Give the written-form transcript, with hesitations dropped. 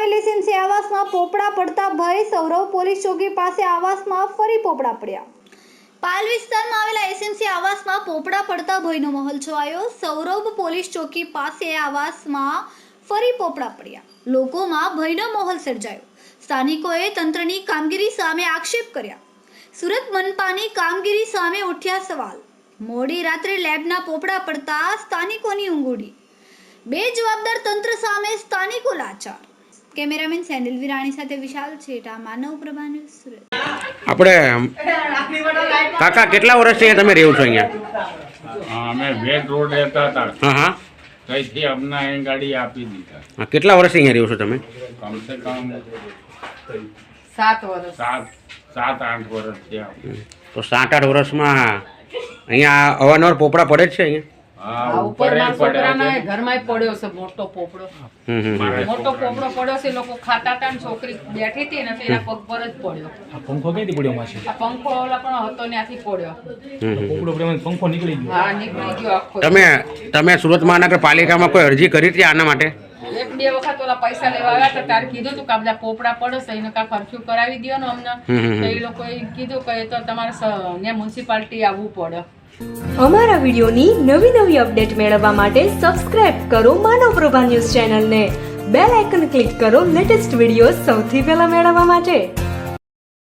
આવેલ એસએમસી આવાસમાં પોપડા પડતા ભય, સૌરવ પોલીસ ચોકી પાસે આવાસમાં ફરી પોપડા પડ્યા। પાલ વિસ્તારમાં આવેલા એસએમસી આવાસમાં પોપડા પડતા ભયનો માહોલ છવાયો। સૌરભ પોલીસ ચોકી પાસે આવાસમાં ફરી પોપડા પડ્યા। લોકોમાં ભયનો માહોલ સર્જાયો। સ્થાનિકોએ તંત્રની કામગીરી સામે આક્ષેપ કર્યા। સુરત મનપાની કામગીરી સામે ઉઠ્યા સવાલ। મોડી રાત્રે લેબના પોપડા પડતા સ્થાનિકોની ઊંઘ ઉડી। બેજવાબદાર તંત્ર સામે સ્થાનિકો લાચાર। કેમેરામેન સેન્ડિલ વિરાણી સાથે વિશાલ છેટા, માનવ પ્રભા ન્યૂઝ, સુરત। આપણે કાકા કેટલા વર્ષથી તમે રહેવું છો અહીંયા? અમે વેટ રોડ રહેતા હતા, હા હા, ત્યાંથી અમને અહીં ગાડી આપી દીધા। હા, કેટલા વર્ષથી અહીંયા રહ્યો છો તમે? કમસે કમ 7 વર્ષ, 7-8 વર્ષ થયા। તો 7-8 વર્ષમાં અહીંયા અવારનવાર પોપડા પડે જ છે અહીંયા? હા, ઉપર ઉપરના પડે છોકરાના છે। ઘરમાં પડ્યો છે મોટો પોપડો, મોટો પોપડો પડ્યો છે। લોકો ખાતા હતા ને છોકરી બેઠી હતી ને એના પગ પર જ પડ્યો। પંખો ક્યાંથી પડ્યો માસી? આ પંખો ઓલા પણ હતો ત્યાંથી પડ્યો। પોપડો પડ્યો, પંખો નીકળી ગયો। હા, નીકળી ગયો આખો। તમે સુરત મહાનગરપાલિકામાં કોઈ અરજી કરી હતી આના માટે? 1-2 વખત ઓલા પૈસા લેવા આવ્યા હતા ત્યારે કીધું હતું કે આ બધા પોપડા પડે છે એને કાં ફરફ્યુ કરાવી દો ને અમને। તો એ લોકોએ કીધું કે તો તમારે મ્યુનિસિપાલિટી આવવું પડે। અમારા વિડિયોની નવી અપડેટ મેળવવા માટે સબસ્ક્રાઇબ કરો માનવ પ્રભા ન્યૂઝ ચેનલને, બેલ આઇકન ક્લિક કરો લેટેસ્ટ વિડીયો સૌથી પહેલા મેળવવા માટે।